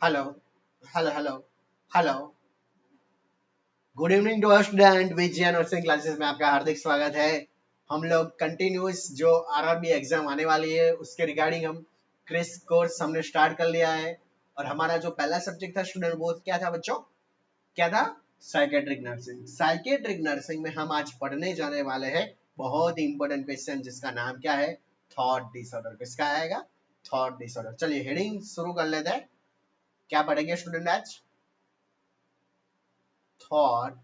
Hello hello hello hello. Good evening to our student Vijay nursing classes में आपका हार्दिक स्वागत है। हम लोग कंटिन्यूस जो आरआरबी एग्जाम आने वाली है उसके रिगार्डिंग हम क्रिस कोर्स हमने स्टार्ट कर लिया है। और हमारा जो पहला सब्जेक्ट था स्टूडेंट वो क्या था बच्चों? क्या था? Psychiatric nursing. साइकेट्रिक नर्सिंग में हम आज पढ़ने जाने वाले हैं बहुत ही इंपॉर्टेंट क्वेश्चन जिसका नाम क्या है? Thought disorder. किसका आएगा? Thought disorder. चलिए हेडिंग शुरू कर लेते हैं। क्या पढ़ेंगे स्टूडेंट आज? Thought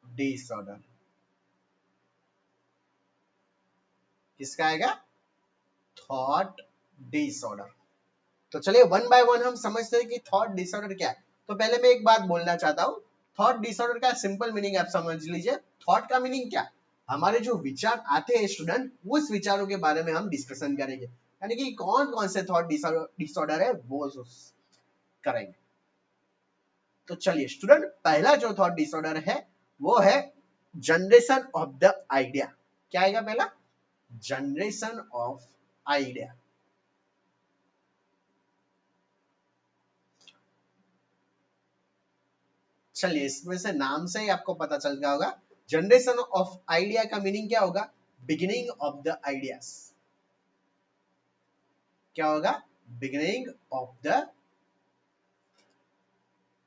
disorder. किसका आएगा? Thought disorder. तो चलिए वन बाय वन हम समझते हैं कि थॉट डिसऑर्डर क्या है। तो पहले मैं एक बात बोलना चाहता हूँ। थॉट डिसऑर्डर का सिंपल मीनिंग आप समझ लीजिए। थॉट का मीनिंग क्या? हमारे जो विचार आते हैं स्टूडेंट, उस विचारों के बारे में हम डिस्कशन करेंगे, यानी कि कौन कौन से थॉट डिसऑर्डर है वो करेंगे। तो चलिए स्टूडेंट, पहला जो थॉट डिसऑर्डर है वो है जनरेशन ऑफ द आइडिया। क्या आएगा पहला? Generation of idea. चलिए इसमें से नाम से ही आपको पता चल गया होगा। जनरेशन ऑफ आइडिया का मीनिंग क्या होगा? Beginning of the ideas. क्या होगा? बिगिनिंग ऑफ द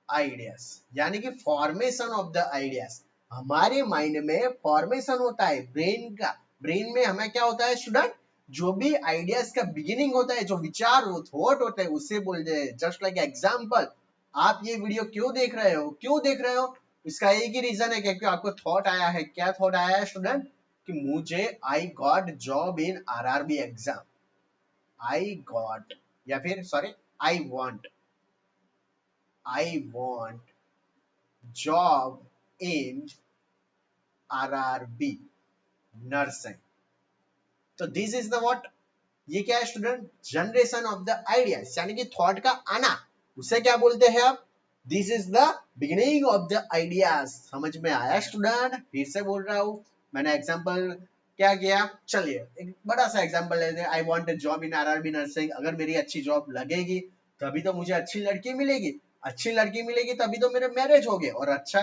आइडियाज, यानी कि फॉर्मेशन ऑफ द आइडियाज। हमारे माइंड में फॉर्मेशन होता है ब्रेन का। ब्रेन में हमें क्या होता है स्टूडेंट? जो भी आइडियाज का बिगिनिंग होता है, जो विचार थॉट होते हैं, उससे बोलते हैं। जस्ट लाइक एग्जांपल, आप ये वीडियो क्यों देख रहे हो? क्यों देख रहे हो? इसका एक ही रीजन है, क्योंकि आपको थॉट आया है। क्या थॉट आया है स्टूडेंट? कि मुझे I got job in RRB exam. I got, या फिर sorry, I want job in RRB nursing. तो दिस इज द व्हाट? ये क्या है student? Generation of the ideas, यानी कि थॉट का आना। उसे क्या बोलते हैं आप? This is the beginning of the ideas. समझ में आया स्टूडेंट? फिर से बोल रहा हूं। मैंने एग्जांपल क्या किया? चलिए एक बड़ा सा एग्जांपल लेते हैं। I want a job in RRB nursing. अगर मेरी अच्छी जॉब लगेगी तभी तो मुझे अच्छी लड़की मिलेगी। अच्छी लड़की मिलेगी तभी तो मेरे मैरिज होगे। और अच्छा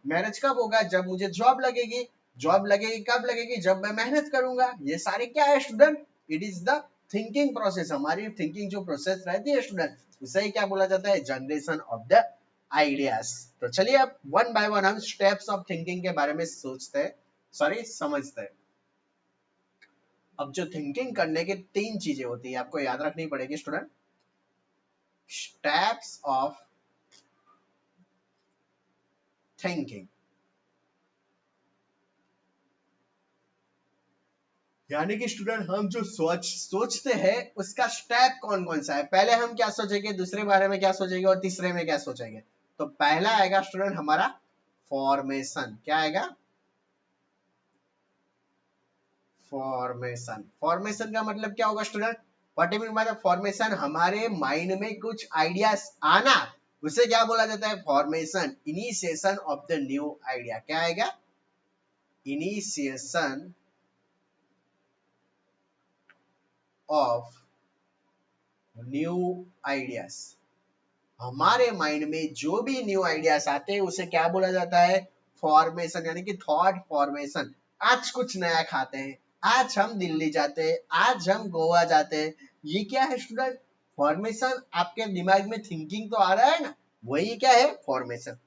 मैरिज कब होगा? जब मुझे जॉब लगेगी। जॉब लगेगी कब लगेगी? जब मैं मेहनत करूंगा। ये सारे क्या है student? It is the thinking process. हमारी थिंकिंग जो प्रोसेस रहती है स्टूडेंट, उसे ही क्या बोला जाता है? Generation of the ideas. तो चलिए अब वन बाय वन हम स्टेप्स ऑफ थिंकिंग के बारे में सोचते हैं, सॉरी समझते हैं। अब जो थिंकिंग करने के तीन चीजें होती है, आपको याद रखनी पड़ेगी स्टूडेंट। स्टेप्स ऑफ थिंकिंग, यानी कि स्टूडेंट हम जो सोचते हैं उसका स्टेप कौन कौन सा है। पहले हम क्या सोचेंगे, दूसरे बारे में क्या सोचेंगे, और तीसरे में क्या सोचेंगे। तो पहला आएगा स्टूडेंट हमारा फॉर्मेशन। क्या आएगा? फॉर्मेशन। फॉर्मेशन का मतलब क्या होगा student? What do mean by the formation? हमारे माइंड में कुछ आइडियाज आना, उसे क्या बोला जाता है? Formation. Initiation of the new idea. क्या आएगा? Initiation of new ideas. हमारे माइंड में जो भी न्यू आइडियाज आते हैं उसे क्या बोला जाता है? फॉर्मेशन, यानी कि थॉट फॉर्मेशन। आज कुछ नया खाते हैं, आज हम दिल्ली जाते हैं, आज हम गोवा जाते हैं। ये क्या है स्टूडेंट? फॉर्मेशन। आपके दिमाग में थिंकिंग तो आ रहा है ना, वही क्या है? फॉर्मेशन।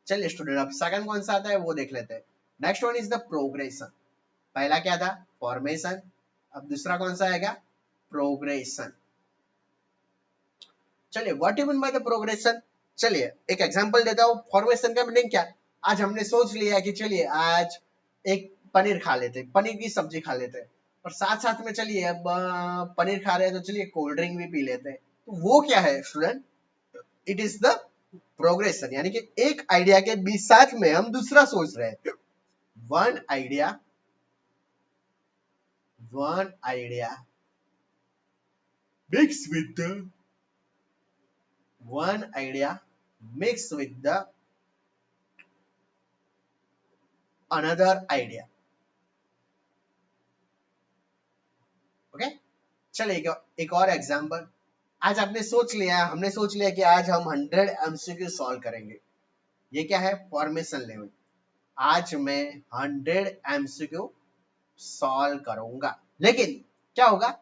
चलिए स्टूडेंट अब सेकंड कौन सा आता है वो देख लेते हैं। Next one is the progression. पहला क्या था? फॉर्मेशन। अब दूसरा कौन सा आएगा? प्रोग्रेशन। चलिए what you mean by the progression? चलिए एक एग्जांपल देता हूँ। फॉर्मेशन का मीनिंग क्या? आज हमने सोच लिया कि चलिए आज एक पनीर खा लेते, पनीर की सब्जी खा लेते, और साथ साथ में चलिए अब पनीर खा रहे हैं तो चलिए कोल्ड ड्रिंक भी पी लेते हैं। तो वो क्या है student? It is the progression, यानी कि एक आइडिया के बीच साथ में हम दूसरा सोच रहे हैं। One idea, one idea mix with the one idea mixed with the another idea. Okay चलिए एक और एग्जांपल। आज आपने सोच लिया, हमने सोच लिया कि आज हम 100 एमसीक्यू सॉल्व करेंगे। ये क्या है? Formation level. आज मैं 100 एमसीक्यू सॉल्व करूंगा, लेकिन क्या होगा,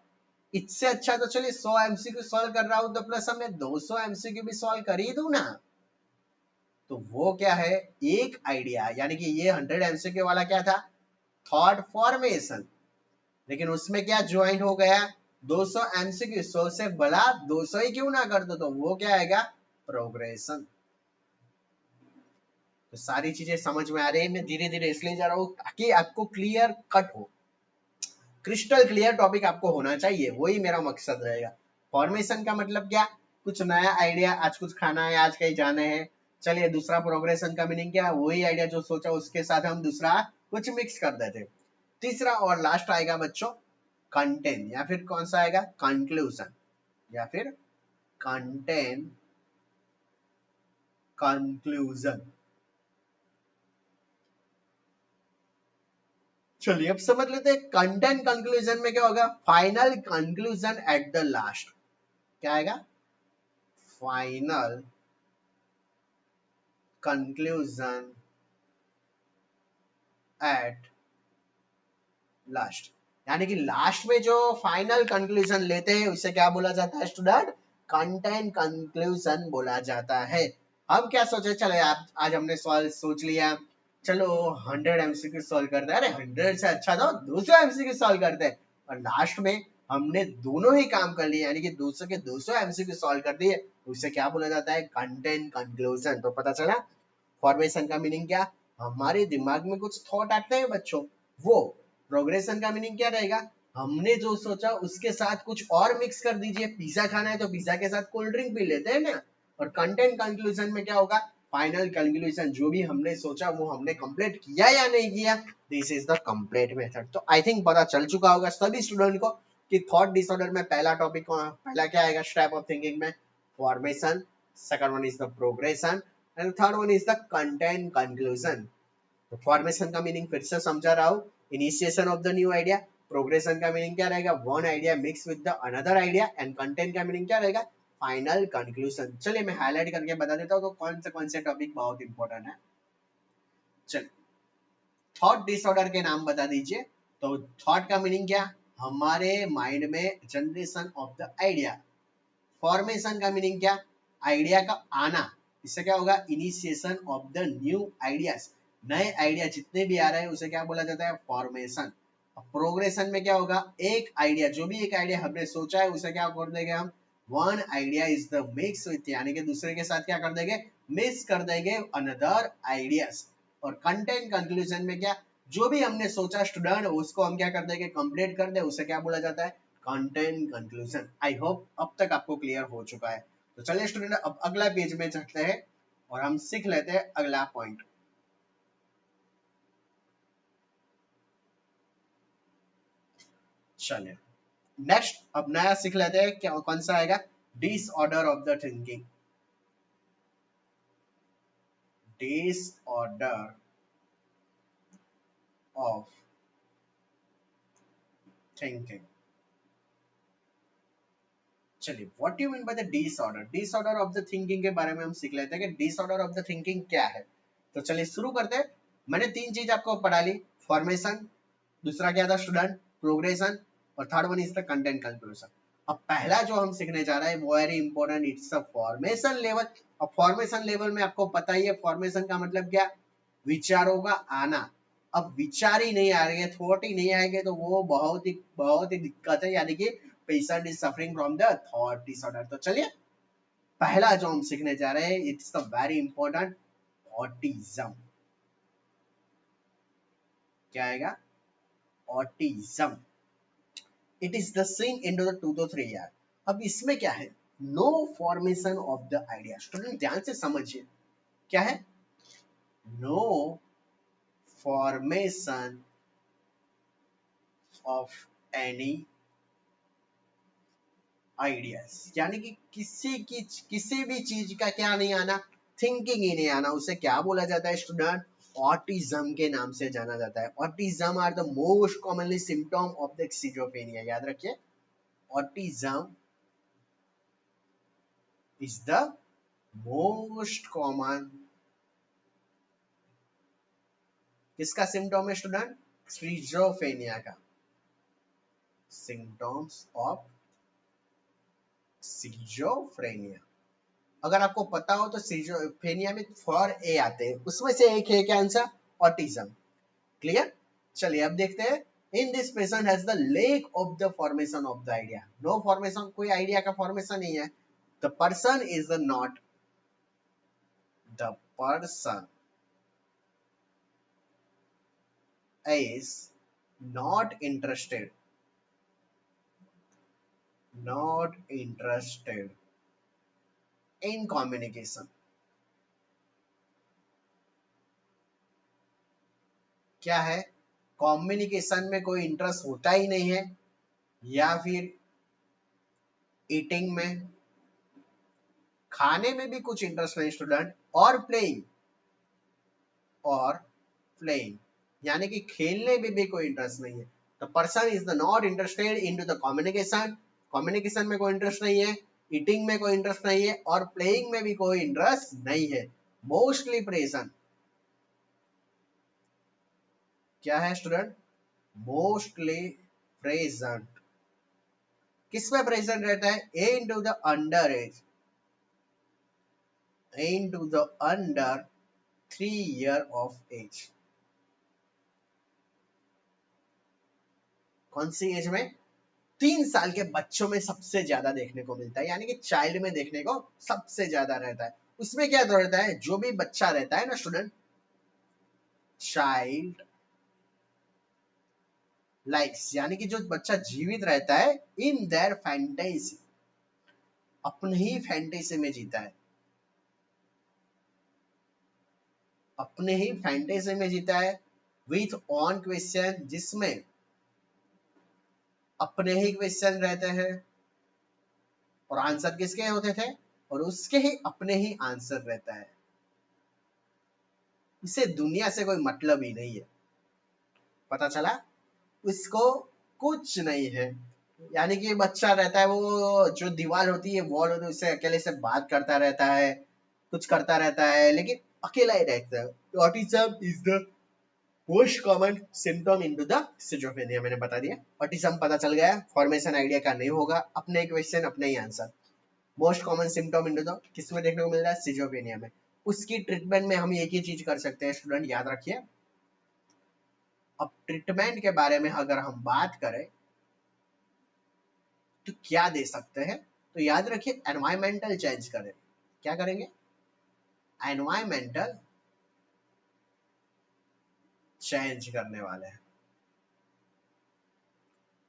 इससे अच्छा तो चलिए 100 एमसीक्यू सॉल्व कर रहा हूं तो प्लस हमें 200 एमसीक्यू भी सॉल्व कर ही दूं ना। तो वो क्या है, एक आइडिया, यानी कि ये 100 एमसीक्यू वाला क्या था, थॉट फॉर्मेशन, लेकिन उसमें क्या ज्वाइन हो गया, 200 एमसीक्यू। 100 से बड़ा 200 ही क्यों ना कर दो, तो वो क्या आएगा, प्रोग्रेशन। तो सारी चीजें समझ में आ रही है, मैं धीरे धीरे इसलिए जा रहा हूं ताकि आपको क्लियर कट हो, क्रिस्टल क्लियर टॉपिक आपको होना चाहिए, वही मेरा मकसद रहेगा। फॉर्मेशन का मतलब क्या, कुछ नया आइडिया, आज कुछ खाना है, आज कहीं जाने हैं, चलिए। दूसरा प्रोग्रेशन का मीनिंग क्या, वही आइडिया जो सोचा उसके साथ हम दूसरा कुछ मिक्स कर देते। तीसरा और लास्ट आएगा बच्चों कंटेंट, या फिर कौन सा आएगा, कंक्लूजन, या फिर कंटेंट कंक्लूजन। चलिए अब समझ लेते हैं कंटेंट कंक्लूजन में क्या होगा, final conclusion at the last. क्या आएगा, फाइनल कंक्लूजन एट लास्ट, यानी कि लास्ट में जो फाइनल कंक्लूजन लेते हैं उसे क्या बोला जाता है स्टूडेंट, कंटेंट कंक्लूजन बोला जाता है। हम क्या सोचे, चले आज हमने सवाल सोच लिया, चलो 100 एमसीक्यू सॉल्व करते हैं, अरे 100 से अच्छा तो 200 एमसीक्यू सॉल्व करते हैं, और लास्ट में हमने दोनों ही काम कर लिए, यानी कि 200 के 200 एमसीक्यू सॉल्व कर दिए, उसे क्या बोला जाता है, कंटेंट कंक्लूजन। तो पता चला फॉर्मेशन का मीनिंग क्या, हमारे दिमाग में कुछ थॉट आते हैं बच्चों, वो। प्रोग्रेशन का मीनिंग क्या रहेगा, हमने जो सोचा उसके साथ कुछ और मिक्स कर दीजिए, पिज्जा खाना है तो पिज्जा के साथ कोल्ड ड्रिंक पी लेते हैं ना। और कंटेंट कंक्लूजन में क्या होगा, फाइनल कंक्लूजन, जो भी हमने सोचा वो हमने कंप्लीट किया या नहीं किया, this is the complete method. तो आई थिंक पता चल चुका होगा सभी स्टूडेंट को कि थॉट डिसऑर्डर में पहला टॉपिक, पहला क्या आएगा स्टेप ऑफ थिंकिंग में, formation, second one is the progression, and third one is the content conclusion. तो फॉर्मेशन का मीनिंग फिर से समझा रहा हूँ, initiation of the new idea. Progression का मीनिंग क्या रहेगा, one idea mix with the another idea. And content का मीनिंग क्या रहेगा, फाइनल कंक्लूजन। चलिए मैं हाईलाइट करके बता देता हूँ तो कौन से टॉपिक बहुत इंपॉर्टेंट है। चलिए थॉट डिसऑर्डर के नाम बता दीजिए। तो थॉट का मीनिंग क्या, हमारे माइंड में generation of the idea. Formation का मीनिंग क्या, आइडिया का आना, इससे क्या होगा, initiation of the new ideas, नए आइडिया जितने भी आ रहे हैं उसे क्या बोला जाता है, फॉर्मेशन। प्रोग्रेशन में क्या होगा, एक आइडिया, जो भी एक आइडिया हमने सोचा है उसे क्या कर देंगे हम, one idea is the mix with, यानी कि दूसरे के साथ क्या कर देंगे, मिक्स कर देंगे अनदर आइडियाज। और कंटेंट कंक्लूजन में क्या, जो भी हमने सोचा स्टूडेंट उसको हम क्या कर देंगे, कंप्लीट कर दे, उसे क्या बोला जाता है, कंटेंट कंक्लूजन। आई होप अब तक आपको क्लियर हो चुका है। तो चलिए स्टूडेंट अब अगला पेज में चलते हैं और हम सीख लेते हैं अगला पॉइंट। चलिए नेक्स्ट अब नया सीख लेते हैं, क्या कौन सा आएगा, disorder of the thinking. Disorder of thinking. चलिए what you mean by the disorder, disorder of the thinking के बारे में हम सीख लेते हैं कि डिसऑर्डर ऑफ द थिंकिंग क्या है। तो चलिए शुरू करते हैं। मैंने तीन चीज आपको पढ़ा ली, फॉर्मेशन, दूसरा क्या था स्टूडेंट, प्रोग्रेशन, और third one is the content conclusion. अब पहला जो हम सीखने जा रहे हैं वो very important, it's a formation level. अब फॉर्मेशन लेवल में आपको पता ही है फॉर्मेशन का मतलब क्या, विचारों का आना। अब विचार ही नहीं आ रहे हैं, थॉट ही नहीं आएंगे तो वो बहुत ही दिक्कत है, यानी कि patient is suffering from the thought disorder. तो चलिए पहला जो हम सीखने जा रहे हैं, it's the very important, autism. क्या आएगा, autism. It is the seen in the 2 to 3 यार। अब इसमें क्या है, no formation of the idea. Student ध्यान से समझिए, क्या है, no formation of any ideas, यानी कि किसी भी चीज का क्या नहीं आना, थिंकिंग ही नहीं आना, उसे क्या बोला जाता है स्टूडेंट, ऑटिज्म के नाम से जाना जाता है। Autism are the most commonly symptom of the schizophrenia, याद रखिए, autism is the most common. किसका सिम्टम है स्टूडेंट? स्किज़ोफ्रेनिया का। Symptoms of schizophrenia. अगर आपको पता हो तो स्किज़ोफ्रेनिया में 4 ए आते हैं, उसमें से एक है क्या आंसर? ऑटिज्म। क्लियर? चलिए अब देखते हैं। In this person has the lack of the formation of the idea. No formation, कोई आइडिया का फॉर्मेशन नहीं है। The person is not, the person is not interested, not interested in communication। क्या है? कम्युनिकेशन में कोई इंटरेस्ट होता ही नहीं है, या फिर ईटिंग में, खाने में भी कुछ इंटरेस्ट नहीं स्टूडेंट, और प्लेइंग, और प्लेइंग यानी कि खेलने में भी कोई इंटरेस्ट नहीं है। The person is the not interested into the communication, communication में कोई इंटरेस्ट नहीं है, ईटिंग में कोई इंटरेस्ट नहीं है, और प्लेइंग में भी कोई इंटरेस्ट नहीं है। मोस्टली प्रेजेंट, क्या है स्टूडेंट? Mostly present. किस में प्रेजेंट रहता है? Into the under as, into the under 3 year of age। कौन सी एज में? 3 साल के बच्चों में सबसे ज्यादा देखने को मिलता है, यानी कि चाइल्ड में देखने को सबसे ज्यादा रहता है। उसमें क्या रहता है? जो भी बच्चा रहता है ना स्टूडेंट, चाइल्ड लाइक्स, यानी कि जो बच्चा जीवित रहता है इन देयर फैंटेसी, अपने ही फैंटेसी में जीता है, अपने ही फैंटेसी में जीता है। विथ ऑन क्वेश्चन, जिसमें अपने ही क्वेश्चन रहते हैं, और आंसर किसके होते थे? और उसके ही अपने ही आंसर रहता है। इसे दुनिया से कोई मतलब ही नहीं है। पता चला? उसको कुछ नहीं है। यानी कि बच्चा रहता है, वो जो दीवार होती है, वॉल होती है, उससे अकेले से बात करता रहता है, कुछ करता रहता है, लेकिन अकेला ही रहता है। Autism is the most common symptom into the schizophrenia. मैंने बता दिया। ऑटिज्म पता चल गया, फॉर्मेशन आइडिया का नहीं होगा, अपने क्वेश्चन अपने ही answer. Most common symptom into the किसमें देखने को मिल रहा है? स्किज़ोफ्रेनिया में। उसकी ट्रीटमेंट में हम एक ही चीज कर सकते हैं स्टूडेंट, याद रखिए। अब ट्रीटमेंट के बारे में अगर हम बात करें तो क्या दे सकते हैं, तो याद रखिए एनवायरमेंटल चेंज करें। क्या करेंगे? एनवायरमेंटल चेंज करने वाले हैं।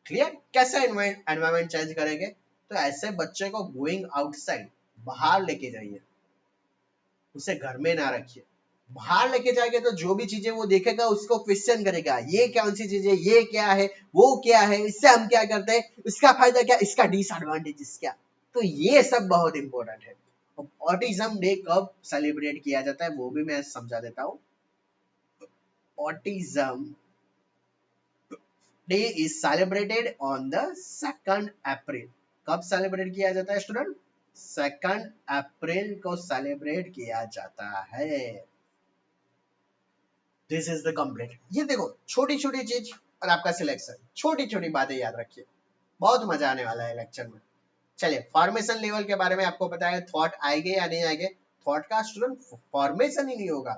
क्लियर? कैसे एनवायरमेंट चेंज करेंगे? तो ऐसे बच्चे को गोइंग आउटसाइड, बाहर लेके जाइए, उसे घर में ना रखिए। बाहर लेके जाएंगे तो जो भी चीजें वो देखेगा उसको क्वेश्चन करेगा, ये कौन सी चीज है, ये क्या है, वो क्या है, इससे हम क्या करते हैं, इसका फायदा क्या, इसका डिसएडवांटेजेस क्या। तो ये सब बहुत इंपॉर्टेंट है। ऑटिज्म डे कब सेलिब्रेट किया जाता है वो भी मैं समझा देता हूँ। Autism day is celebrated on the 2 अप्रैल। कब सेलिब्रेट किया जाता है स्टूडेंट? 2 अप्रैल को सेलिब्रेट किया जाता है। This is the complete. ये देखो छोटी छोटी चीज और आपका सिलेक्शन, छोटी छोटी बातें याद रखिए, बहुत मजा आने वाला है लेक्चर में। चलिए फॉर्मेशन लेवल के बारे में आपको पता है, थॉट आएंगे या नहीं आएंगे? थॉट का स्टूडेंट फॉर्मेशन ही नहीं होगा।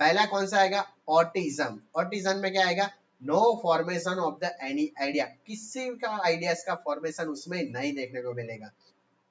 पहला कौन सा आएगा? ऑटिज्म। ऑटिज्म में क्या आएगा? No formation of the any idea, किसी का आइडियाज का फॉर्मेशन उसमें नहीं देखने को मिलेगा।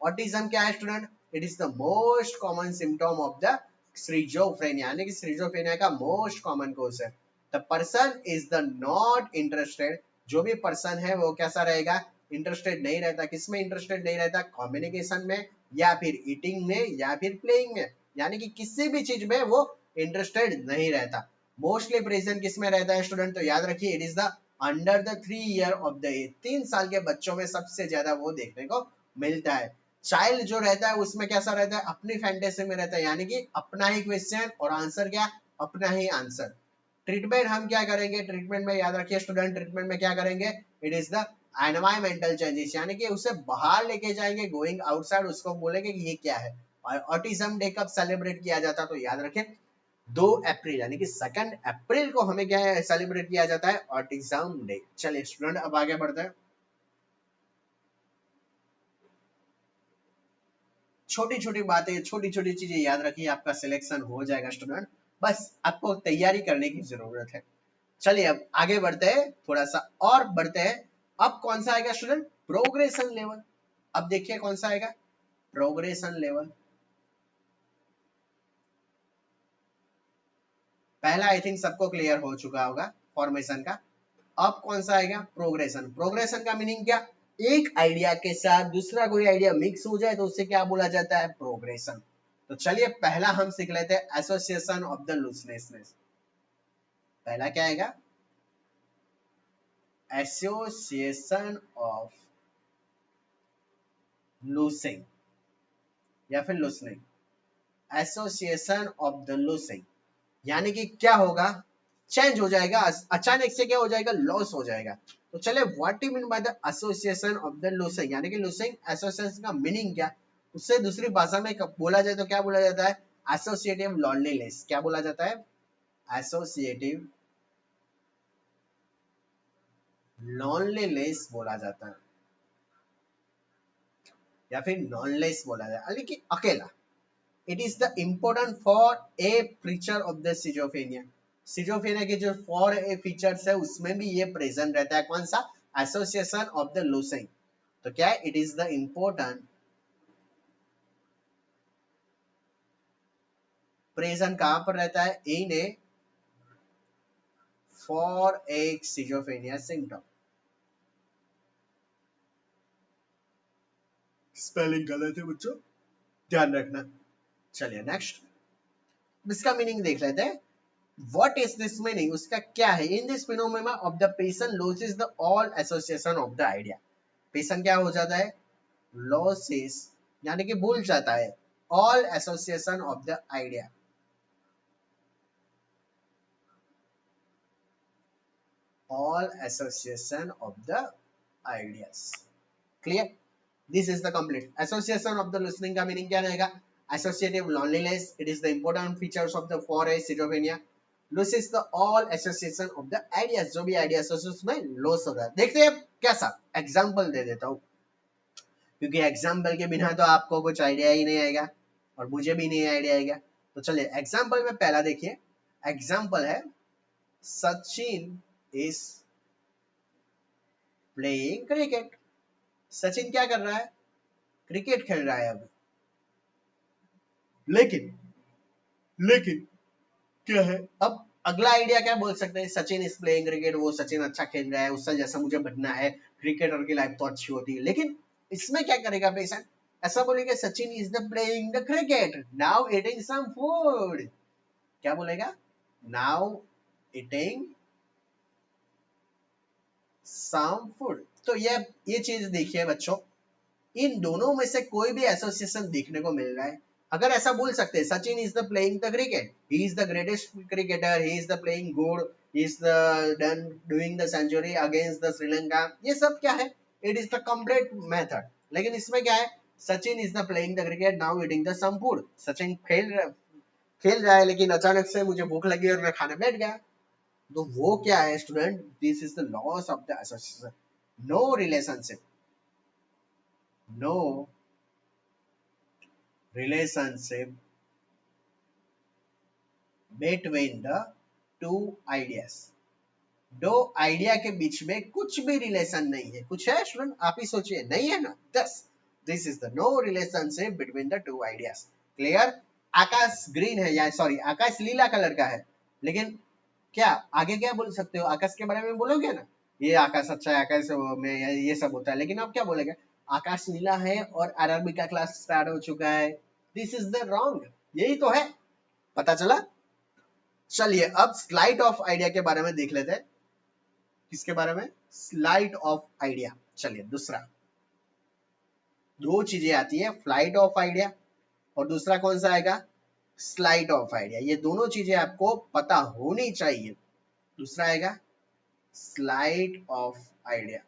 ऑटिज्म क्या है student? It is the most common symptom of the schizophrenia, यानी कि स्किज़ोफ्रेनिया का मोस्ट कॉमन कोर्स है। The person is the not interested, जो भी पर्सन है वो कैसा रहेगा? इंटरेस्टेड नहीं रहता। किसमें इंटरेस्टेड नहीं रहता? कम्युनिकेशन में, या फिर ईटिंग में, या फिर प्लेइंग में, यानी कि किसी भी चीज में वो इंटरेस्टेड नहीं रहता। मोस्टली प्रेजेंट किसमें रहता है स्टूडेंट? तो याद रखिए it is the under the 3 year of the age, 3 साल के बच्चों में सबसे ज्यादा वो देखने को मिलता है। चाइल्ड जो रहता है उसमें कैसा रहता है? अपनी फैंटेसी में रहता है, यानी कि अपना ही क्वेश्चन और आंसर क्या? अपना ही आंसर। ट्रीटमेंट हम क्या करेंगे? ट्रीटमेंट में याद रखिए स्टूडेंट, ट्रीटमेंट में क्या करेंगे? It is the environmental changes, यानी कि उसे बाहर लेके जाएंगे, गोइंग आउटसाइड, उसको बोलेंगे कि ये क्या है। और ऑटिज्म डे कब सेलिब्रेट किया जाता है, तो याद रखें 2 अप्रैल, यानी कि 2 अप्रैल को हमें क्या है सेलिब्रेट किया जाता है, ऑटिज्म डे। चलिए स्टूडेंट अब आगे बढ़ते हैं। छोटी छोटी बातें, छोटी छोटी चीजें याद रखिए, आपका सिलेक्शन हो जाएगा स्टूडेंट, बस आपको तैयारी करने की जरूरत है। चलिए अब आगे बढ़ते हैं, थोड़ा सा और बढ़ते हैं। अब कौन सा आएगा स्टूडेंट, प्रोग्रेशन लेवल। अब देखिए कौन सा आएगा, प्रोग्रेशन लेवल। पहला आई थिंक सबको क्लियर हो चुका होगा फॉर्मेशन का। अब कौन सा आएगा, प्रोग्रेशन। प्रोग्रेशन का मीनिंग क्या, एक आइडिया के साथ दूसरा कोई आइडिया मिक्स हो जाए तो उसे क्या बोला जाता है, प्रोग्रेशन। तो चलिए पहला हम सीख लेते हैं, एसोसिएशन ऑफ द लूजनेस। पहला क्या आएगा, एसोसिएशन ऑफ लूसिंग या फिर लूसनिंग, एसोसिएशन ऑफ द लूसिंग, यानी कि क्या होगा, चेंज हो जाएगा, अचानक से क्या हो जाएगा, लॉस हो जाएगा। तो चले what you mean by the association of the losing, यानी कि लूसिंग एसोसिएशन का मीनिंग क्या, उससे दूसरी भाषा में बोला जाए तो क्या बोला जाता है, एसोसिएटिव लॉनलीनेस। क्या बोला जाता है, एसोसिएटिव लॉनलीनेस बोला जाता है, या फिर नॉनलेस बोला जाता है, लेकिन अकेला। It is the important for a feature of the schizophrenia. Schizophrenia के जो 4 फीचर्स है उसमें भी ये प्रेजेंट रहता है, कौन सा, एसोसिएशन ऑफ द लूसिंग। तो क्या है, it is the important present कहां पर रहता है, in a for a schizophrenia symptom. Spelling गलत है बच्चों, ध्यान रखना। चलिए नेक्स्ट, इसका मीनिंग देख लेते हैं। What is this meaning? उसका क्या है? In this phenomena of the patient loses the all association of the idea. Patient क्या हो जाता है? Loses, यानी कि भूल जाता है all association of the idea. All association of the ideas. Clear? This is the complete association of the listening का meaning क्या रहेगा? Associative loneliness. It is the important features of the 4A schizophrenia. Loses the all association of the ideas, जो भी ideas है उसमें loss होता है। देखते हैं कैसा, एग्जाम्पल दे देता हूँ, क्योंकि एग्जाम्पल के बिना तो आपको कुछ आइडिया ही नहीं आएगा और मुझे भी नहीं आइडिया आएगा। तो चलिए एग्जाम्पल में पहला देखिए, एग्जाम्पल है Sachin is playing cricket. Sachin क्या कर रहा है, क्रिकेट खेल रहा है अभी, लेकिन लेकिन क्या है, अब अगला आइडिया क्या बोल सकते हैं, सचिन इज प्लेइंग क्रिकेट, वो सचिन अच्छा खेल रहा है, उससे जैसा मुझे बनना है, क्रिकेटर की लाइफ तो अच्छी होती है। लेकिन इसमें क्या करेगा पेशेंट, ऐसा बोलेगा Sachin is the playing the cricket, now eating some food. क्या बोलेगा, नाउ ईटिंग सम फूड। तो ये चीज देखिए बच्चों, इन दोनों में से कोई भी एसोसिएशन देखने को मिल रहा है। अगर ऐसा बोल सकते हैं, Sachin is the playing the cricket, he is the greatest cricketer, he is the playing good, he is the done doing the century against the Sri Lanka, ये सब क्या है, it is the complete method. लेकिन इसमें क्या है, Sachin is the playing the cricket, now eating the some food. Sachin खेल रहा है लेकिन अचानक से मुझे भूख लगी और मैं खाने बैठ गया। तो वो क्या है student, this is the loss of the association. No relationship, no relationship between the two ideas। दो आइडिया के बीच में कुछ भी रिलेशन नहीं है, कुछ है स्टूडेंट, आप ही सोचिए, नहीं है ना, this is the no relationship between the two ideas. Clear? आकाश ग्रीन है, या सॉरी आकाश लीला कलर का है, लेकिन क्या आगे क्या बोल सकते हो, आकाश के बारे में बोलोगे ना, ये आकाश अच्छा है, आकाश में ये सब होता है, लेकिन आप क्या बोलेंगे, आकाश नीला है और आरआरबी का क्लास स्टार्ट हो चुका है। दिस इज द रॉन्ग, यही तो है, पता चला। चलिए अब स्लाइड ऑफ आइडिया के बारे में देख लेते हैं। किसके बारे में, स्लाइड ऑफ आइडिया। चलिए दूसरा, दो चीजें आती है, फ्लाइट ऑफ आइडिया और दूसरा कौन सा आएगा, स्लाइड ऑफ आइडिया। ये दोनों चीजें आपको पता होनी चाहिए। दूसरा आएगा स्लाइड ऑफ आइडिया।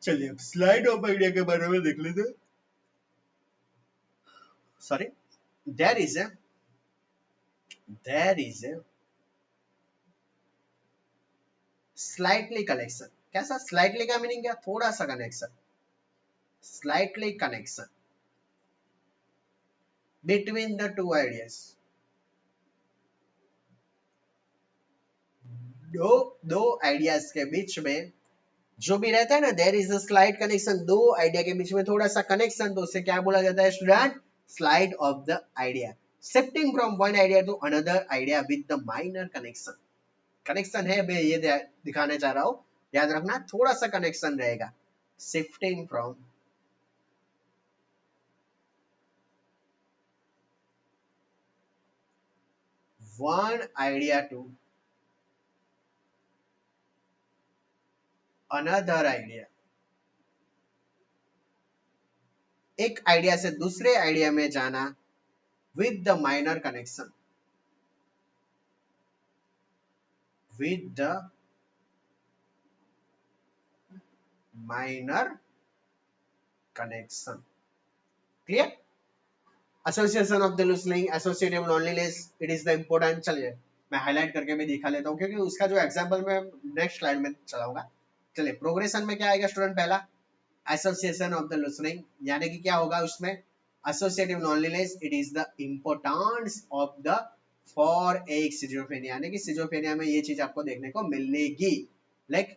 चलिए अब स्लाइड ऑफ आइडिया के बारे में देख लेते हैं। Sorry, there is a slightly connection. कैसा? स्लाइटली का मीनिंग क्या? थोड़ा सा connection, slightly connection between the two ideas. दो दो आइडियाज के बीच में जो भी रहता है ना, there is a slight connection, दो आइडिया के बीच में थोड़ा सा कनेक्शन, तो उसे क्या बोला जाता है student? Slide of the idea. Shifting from one idea to another idea with the minor connection. Connection है मैं ये दिखाने चाह रहा हूं, याद रखना थोड़ा सा कनेक्शन रहेगा। Shifting from one idea to another idea, एक आइडिया से दूसरे आइडिया में जाना with the minor connection, with the minor connection. Clear? Association of the listening, associative loneliness, it is the important. चलिए मैं हाईलाइट करके भी दिखा लेता हूँ क्योंकि उसका जो एग्जांपल मैं नेक्स्ट स्लाइड में चलाऊंगा। चलिए प्रोग्रेशन में क्या आएगा स्टूडेंट? पहला एसोसिएशन ऑफ द लिसनिंग, यानी कि क्या होगा उसमें? Associative loneliness, it is the importance of the for एक सिजोफ्रेनिया, यानी कि सिजोफ्रेनिया में ये चीज आपको देखने को मिलेगी। Like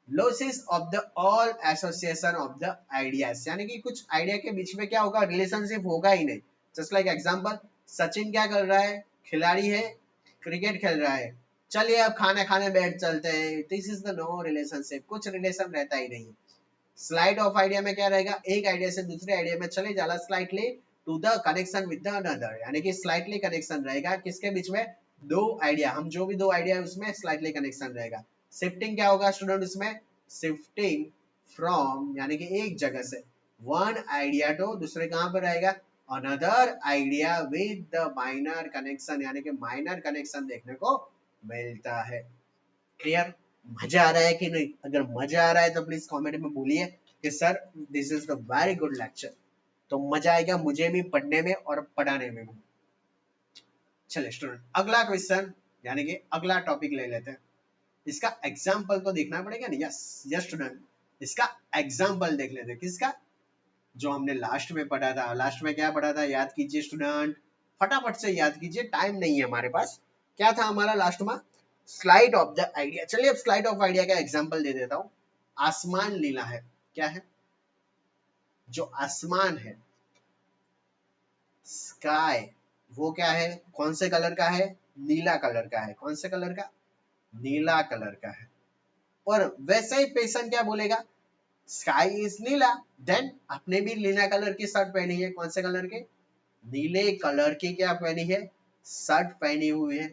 losses of the all association of the ideas, यानी कि कुछ आइडिया के बीच में क्या होगा? रिलेशनशिप होगा ही नहीं। जस्ट लाइक एग्जांपल, सचिन क्या कर रहा है? खिलाड़ी है, क्रिकेट खेल रहा है, चलिए अब खाना खाने बैठ चलते हैं, this is the no relationship, कुछ रिलेशन रहता ही नहीं। स्लाइड ऑफ आइडिया में क्या रहेगा? एक आइडिया से दूसरे आइडिया में चले जाला slightly to the connection with the another, यानी कि स्लाइटली कनेक्शन रहेगा किसके बीच में? दो आइडिया, हम जो भी दो आइडिया है उसमें स्लाइटली कनेक्शन रहेगा। शिफ्टिंग क्या होगा स्टूडेंट उसमें? शिफ्टिंग फ्रॉम, यानी कि एक जगह से वन आइडिया टू दूसरे कहां पर रहेगा? Another idea with the minor connection, यानी कि माइनर कनेक्शन देखने को मिलता है। क्लियर? मजा आ रहा है कि नहीं? अगर मजा आ रहा है तो प्लीज कमेंट में बोलिए कि sir this is the very good lecture, तो मजा आएगा मुझे भी पढ़ने में और पढ़ाने में भी। चलिए स्टूडेंट अगला क्वेश्चन, यानी कि अगला टॉपिक ले लेते हैं। इसका एग्जाम्पल तो देखना पड़ेगा ना। यस यस स्टूडेंट, इसका एग्जाम्पल देख लेते हैं। किसका? जो हमने लास्ट में पढ़ा था। लास्ट में क्या पढ़ा था? याद कीजिए स्टूडेंट, फटाफट से याद कीजिए, टाइम नहीं है हमारे पास। क्या था हमारा लास्ट में? Slide of the idea. चलिए अब स्लाइड ऑफ आइडिया का एग्जांपल दे देता हूं। आसमान नीला है। क्या है? जो आसमान है, स्काई, वो क्या है? कौन से कलर का है? नीला कलर का है। कौन से कलर का? नीला कलर का है। और वैसे ही पेशेंट क्या बोलेगा? Sky is Neela. देन आपने भी नीला कलर की शर्ट पहनी है। कौन से कलर के? नीले कलर की क्या पहनी है? शर्ट पहनी हुई है।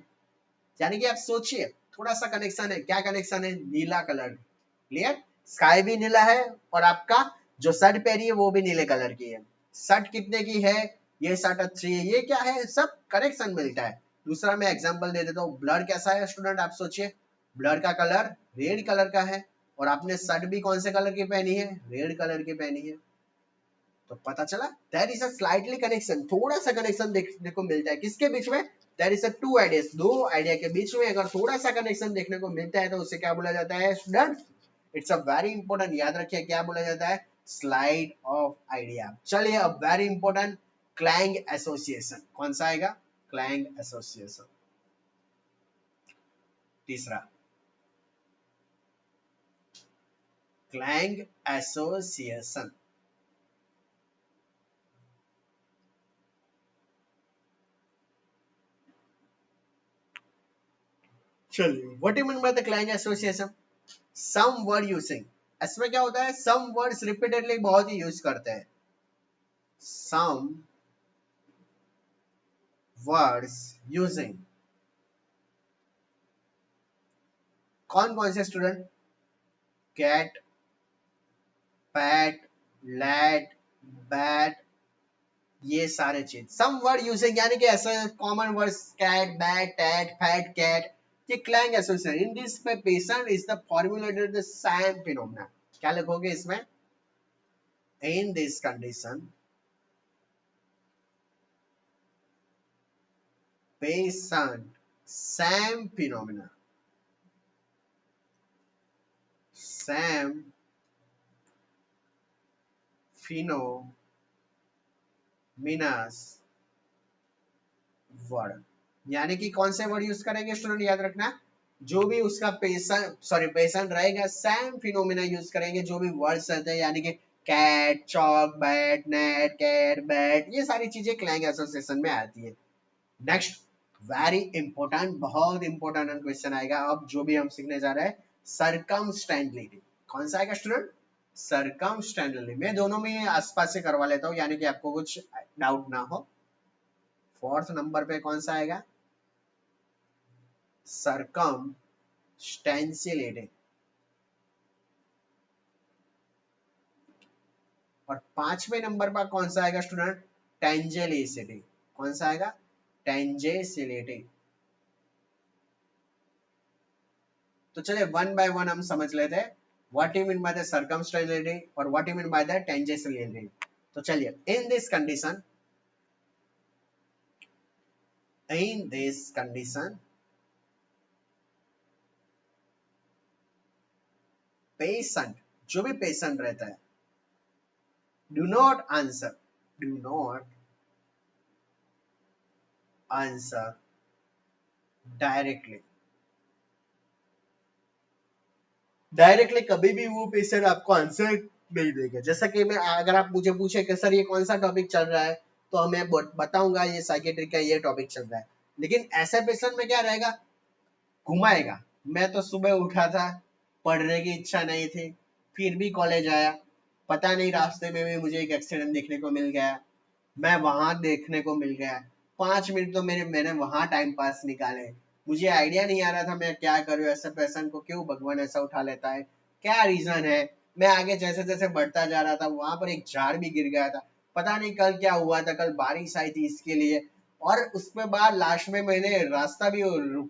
यानी कि आप सोचिए थोड़ा सा कनेक्शन है। क्या कनेक्शन है? नीला कलर। क्लियर? स्काई भी नीला है और आपका जो शर्ट पहनी है वो भी नीले कलर की है। शर्ट कितने की है? ये शर्ट अच्छी है। ये क्या है? सब कनेक्शन मिलता है। दूसरा मैं एग्जांपल दे देता हूँ। ब्लड कैसा है स्टूडेंट? आप सोचिए, ब्लड का कलर रेड कलर का है और आपने शर्ट भी कौन से कलर की पहनी है? रेड कलर की पहनी है। तो पता चला there is a slightly connection, थोड़ा सा कनेक्शन देखने को मिलता है। किसके बीच में? There is a two ideas, दो आइडिया के बीच में अगर थोड़ा सा कनेक्शन देखने को मिलता है तो उसे क्या बोला जाता है student? It's a very important, याद रखिए क्या बोला जाता है? Slide of idea. चलिए अब वेरी इंपॉर्टेंट, क्लैंग एसोसिएशन। कौन सा आएगा? Clang association. तीसरा क्लैंग एसोसिएशन। चलिए what you mean by the clang association? Some word using, इसमें क्या होता है? सम वर्ड्स रिपीटेडली बहुत ही यूज करते हैं। सम वर्ड्स यूजिंग, कौन कौन से student? Cat, pat, lat, bat, ये सारे चीज सम वर्ड यूजिंग, यानी कि ऐसे common words cat, bat, tat, fat, cat, ये clang association in this patient is the formulated the same phenomena. क्या लिखोगे इसमें? In this condition patient same phenomena word, यानी कि कौन से वर्ड यूज करेंगे स्टूडेंट, याद रखना, जो भी उसका पेशेंट रहेगा सेम फिनोमिना यूज करेंगे, जो भी वर्ड्स रहते हैं, यानी कि cat, chalk, bat, net, cat, bat, ये सारी चीजें क्लैंग एसोसिएशन में आती है। नेक्स्ट वेरी इंपॉर्टेंट, बहुत इंपॉर्टेंट क्वेश्चन आएगा अब जो भी हम सीखने जा रहे हैं, सर्कमस्टेंटलिटी। कौन सा आएगा स्टूडेंट? सर्कमस्टेंटलिटी। मैं दोनों में आसपास से करवा लेता हूँ, यानी कि आपको कुछ डाउट ना हो। फोर्थ नंबर पे कौन सा आएगा? सर्कमस्टेंशियलिटी। और पांचवें नंबर पर कौन सा आएगा स्टूडेंट? टेंजेलिसिटी। कौन सा आएगा? टेंजेसिलिटी। तो चलिए वन बाय वन हम समझ लेते हैं, what you mean by the circumstantiality और what you mean by the tangentiality. तो चलिए, इन दिस कंडीशन पेशेंट, जो भी पेशेंट रहता है, डू नॉट आंसर डायरेक्टली कभी भी वो पेशेंट आपको आंसर नहीं देगा। जैसा कि मैं, अगर आप मुझे पूछे कि सर ये कौन सा टॉपिक चल रहा है, तो मैं बताऊंगा ये साइकेट्री का ये टॉपिक चल रहा है, लेकिन ऐसे पेशेंट में क्या रहेगा? घुमाएगा। मैं तो सुबह उठा था, पढ़ने की इच्छा नहीं थी, फिर भी कॉलेज आया, पता नहीं रास्ते में भी मुझे एक एक्सीडेंट देखने को मिल गया, मैं वहां देखने को मिल गया, 5 मिनट तो मैंने वहां टाइम पास निकाले, मुझे आइडिया नहीं आ रहा था मैं क्या करूं, ऐसे पर्सन को क्यों भगवान ऐसा उठा लेता है, क्या रीजन है। मैं आगे जैसे जैसे बढ़ता जा रहा था, वहां पर एक झाड़ भी गिर गया था, पता नहीं कल क्या हुआ था, कल बारिश आई थी इसके लिए, और उसके बाद लास्ट में मैंने रास्ता भी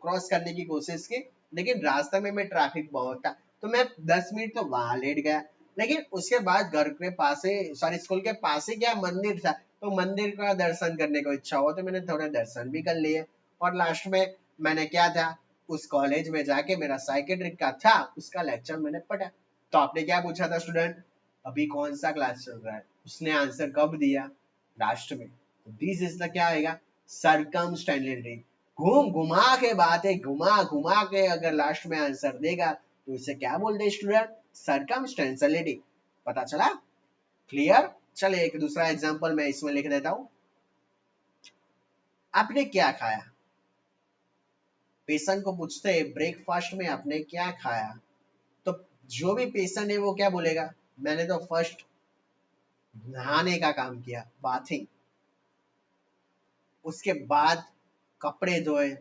क्रॉस करने की कोशिश की, लेकिन रास्ते में ट्रैफिक बहुत था, तो मैं 10 मिनट तो वहां लेट गया। लेकिन उसके बाद घर के पास ही, सॉरी स्कूल के पास ही क्या मंदिर था, तो मंदिर का दर्शन करने को इच्छा हुआ, तो मैंने थोड़ा दर्शन भी कर लिए, और लास्ट में मैंने क्या था, उस कॉलेज में जाके मेरा साइकेट्रिक का था, उसका लेक्चर मैंने पढ़ा। तो आपने क्या पूछा था स्टूडेंट, अभी कौन सा क्लास चल रहा है, उसने आंसर कब दिया? लास्ट में। दिस इज द क्या आएगा? सर्कमस्टेंशियलिटी। घूम घुमा के बातें घुमा घुमा के अगर लास्ट में आंसर देगा, तो इसे क्या बोलते हैं स्टूडेंट? सर्कमस्टेंशियलिटी। पता चला? क्लियर? चलिए एक दूसरा एग्जांपल मैं इसमें लिख देता हूं। आपने क्या खाया? पेशेंट को पूछते हैं ब्रेकफास्ट में आपने क्या खाया, तो जो भी पेशेंट है वो क्या बोलेगा? मैंने तो फर्स्ट नहाने का काम किया, बाथिंग, उसके बाद कपड़े धोए,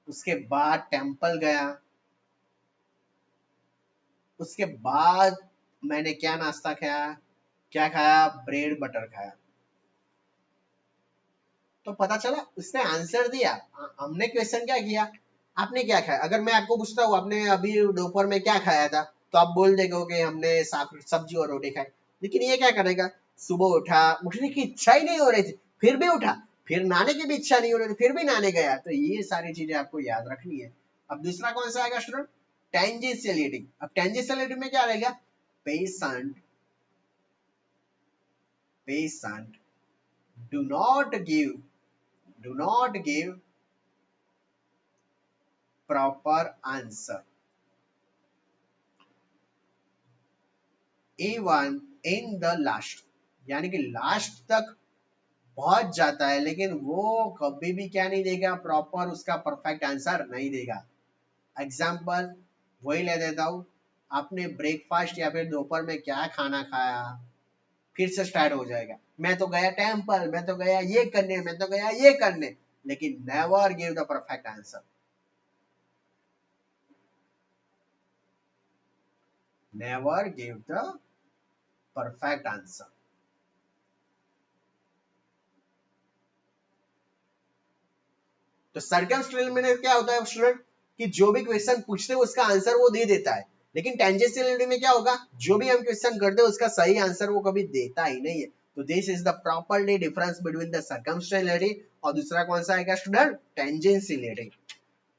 उसके बाद टेम्पल गया, उसके बाद मैंने क्या नाश्ता खाया, क्या खाया? ब्रेड बटर खाया। तो पता चला उसने आंसर दिया, हमने क्वेश्चन क्या किया, आपने क्या खाया। अगर मैं आपको पूछता हूँ आपने अभी दोपहर में क्या खाया था, तो आप बोल देगा कि हमने सब्जी और रोटी खाई, लेकिन ये क्या करेगा, सुबह उठा, उठने की इच्छा ही नहीं हो रही थी, फिर भी उठा, फिर नहाने की भी इच्छा नहीं हो रही थी, फिर भी नहाने गया। तो ये सारी चीजें आपको याद रखनी है। अब दूसरा कौन सा आएगा स्टूडेंट? टेंजेंशियलिटी। अब टेंजेंशियलिटी में क्या रहेगा? Patient patient do not give proper answer even in the last, यानी कि लास्ट तक पहुंच जाता है, लेकिन वो कभी भी क्या नहीं देगा, प्रॉपर उसका परफेक्ट आंसर नहीं देगा। एग्जाम्पल वही ले देता हूं, आपने ब्रेकफास्ट या फिर दोपहर में क्या खाना खाया, फिर से स्टार्ट हो जाएगा, मैं तो गया टेम्पल, मैं तो गया ये करने, मैं तो गया ये करने, लेकिन never give the perfect answer, never give the perfect answer. तो सर्कमस्टेंशियल में क्या होता है स्टूडेंट, कि जो भी क्वेश्चन पूछते हैं उसका आंसर वो दे देता है, लेकिन टेंजेंशियलिटी में क्या होगा, जो भी हम क्वेश्चन करते हैं उसका सही आंसर वो कभी देता ही नहीं है। तो this is the properly difference between the circumstantiality और दूसरा कौन सा आएगा स्टूडेंट, टेंजेंशियलिटी।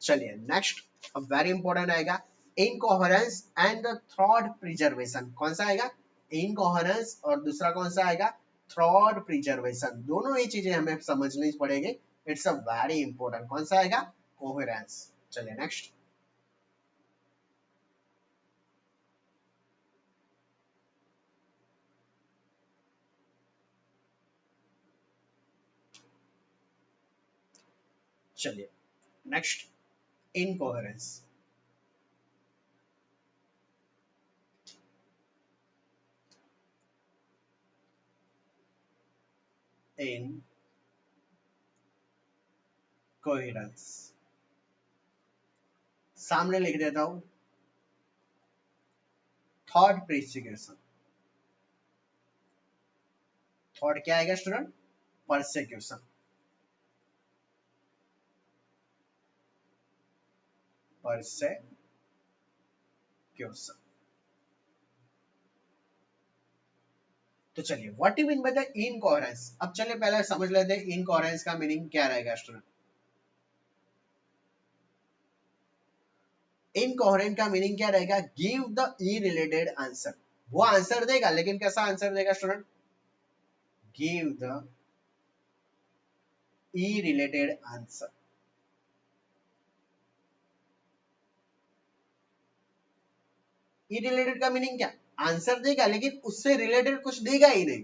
चलिए नेक्स्ट, अब वेरी इंपॉर्टेंट आएगा incoherence and the thought preservation. कौन सा आएगा, इनकोहेरेंस और दूसरा कौन सा आएगा, थॉट प्रिजर्वेशन। दोनों ही चीजें हमें समझनी पड़ेगी, इट्स अ वेरी इंपॉर्टेंट। कौन सा आएगा, कोहेरेंस। चलिए नेक्स्ट, चलिए नेक्स्ट, इनकोहेरेंस। इनकोहेरेंस सामने लिख देता हूं, थॉट प्रिसिक्यूशन। थॉट क्या आएगा स्टूडेंट, परसिक्यूशन। परसिक्यूशन। तो चलिए what you mean by the incoherence. अब चलिए पहले समझ लेते हैं इनकोहेरेंस का मीनिंग क्या रहेगा स्टूडेंट। इनकोहेरेंट का मीनिंग क्या रहेगा, गिव द इररिलेटेड आंसर। वो आंसर देगा लेकिन कैसा आंसर देगा स्टूडेंट, गिव द इररिलेटेड आंसर। इररिलेटेड का मीनिंग क्या, आंसर देगा लेकिन उससे रिलेटेड कुछ देगा ही नहीं।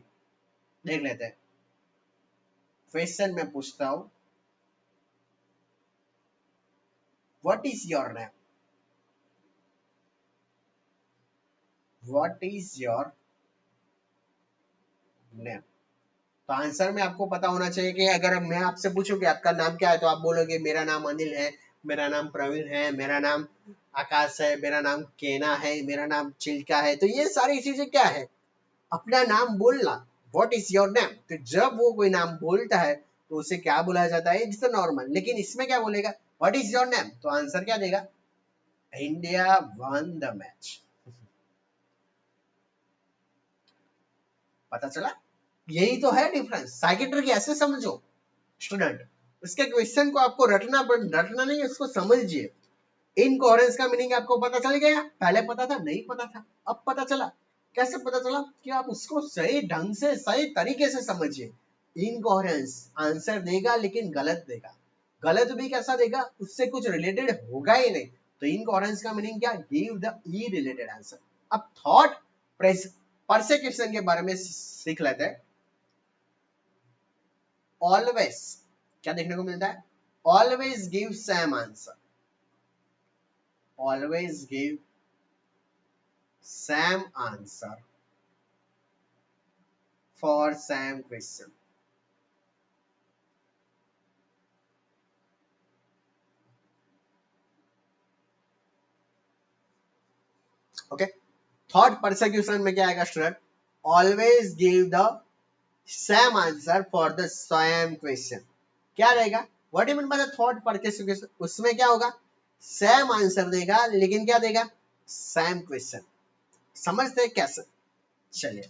देख लेते हैं, क्वेश्चन में पूछता हूं, what is your name, what is your name. तो आंसर में आपको पता होना चाहिए कि अगर मैं आपसे पूछूं कि आपका नाम क्या है, तो आप बोलोगे मेरा नाम अनिल है, मेरा नाम प्रवीण है, मेरा नाम आकाश है, मेरा नाम केना है, मेरा नाम चिल्का है। तो ये सारी चीजें क्या है, अपना नाम बोलना। व्हाट इज योर नेम, तो जब वो कोई नाम बोलता है तो उसे क्या बोला जाता है, इट्स नॉर्मल। लेकिन इसमें क्या बोलेगा, व्हाट इज योर नेम, तो आंसर क्या देगा, इंडिया वन द मैच। पता चला, यही तो है डिफरेंस। साइकेट्रिक ऐसे समझो स्टूडेंट, इसके क्वेश्चन को आपको रटना नहीं, इसको समझिए। इनकोहेरेंस का मीनिंग आपको पता चल गया, पहले पता था, नहीं पता था, अब पता चला। कैसे पता चला, कि आप उसको सही ढंग से सही तरीके से समझिए। इनकोहेरेंस आंसर देगा लेकिन गलत देगा, गलत भी कैसा देगा, उससे कुछ रिलेटेड होगा ही नहीं। तो इनकोहेरेंस का मीनिंग क्या, गिव द इररिलेटेड आंसर। अब थॉट परसिक्यूशन के बारे में सीख लेते हैं। ऑलवेज क्या देखने को मिलता है, always give same answer, always give same answer for same question. Okay, thought persecution में क्या आएगा student, always give the same answer for the same question. क्या रहेगा, what you mean by the thought persecution, उसमें क्या होगा, same answer देगा लेकिन क्या देगा, सेम क्वेश्चन। समझते हैं कैसे, चलिए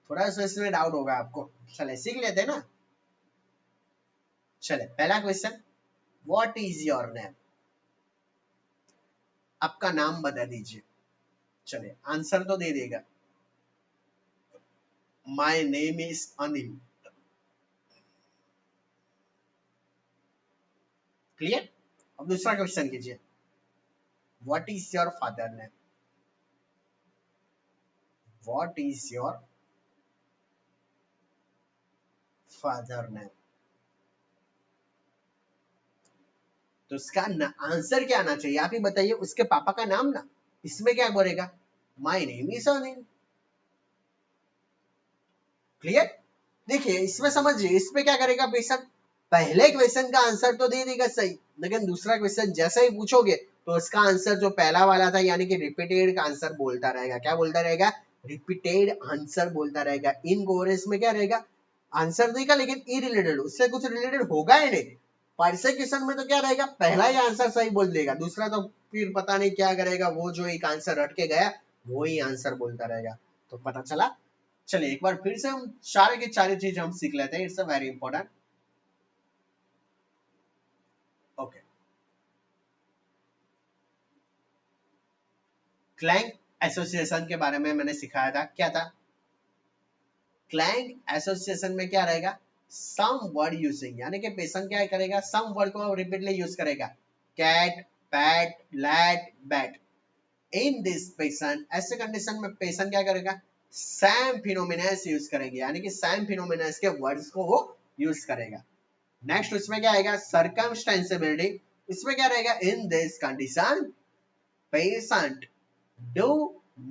थोड़ा सा इसमें डाउट होगा आपको, चलिए सीख लेते हैं ना। चलिए पहला question, what is your name, आपका नाम बता दीजिए। चलिए आंसर तो दे देगा, my name is Anil. Clear. अब दूसरा क्वेश्चन कीजिए, what is your father name, what is your father name. तो इसका आंसर क्या आना चाहिए, आप ही बताइए, उसके पापा का नाम ना, इसमें क्या बोलेगा, my name is Anil. Clear. देखिए इसमें समझिए, इसमें क्या करेगा बेशक, पहले क्वेश्चन का आंसर तो दे देगा सही, लेकिन दूसरा क्वेश्चन जैसे ही पूछोगे तो उसका आंसर जो पहला वाला था यानी कि रिपीटेड का आंसर बोलता रहेगा। क्या बोलता रहेगा, रिपीटेड आंसर बोलता रहेगा। इनकोहेरेंस में क्या रहेगा, आंसर देगा लेकिन इरिलेटेड, उससे कुछ रिलेटेड होगा ही नहीं। परसेक्यूशन में तो क्या रहेगा, पहला ही आंसर सही बोल देगा, दूसरा तो फिर पता नहीं क्या करेगा, वो जो एक आंसर रट के गया वो ही आंसर बोलता रहेगा। तो पता चला। चलिए एक बार फिर से हम सारे की सारी चीज हम सीख लेते हैं, it's a very important. Okay, clang association के बारे में मैंने सिखाया था, क्या था? क्लैंग एसोसिएशन में क्या रहेगा, सम वर्ड यूजिंग, यानी कि पेशन क्या करेगा, सम वर्ड को रिपीटली यूज करेगा, cat, pat, lat, bat. In this patient, ऐसे कंडीशन में पेशन क्या करेगा, सैम फिनोमिनस यूज करेंगे, यानी कि सैम फिनोमिनस के वर्ड्स को वो यूज करेगा। नेक्स्ट उसमें क्या आएगा, सर्कमस्टेंसिबिलिटी। इसमें क्या रहेगा, इन this condition patient do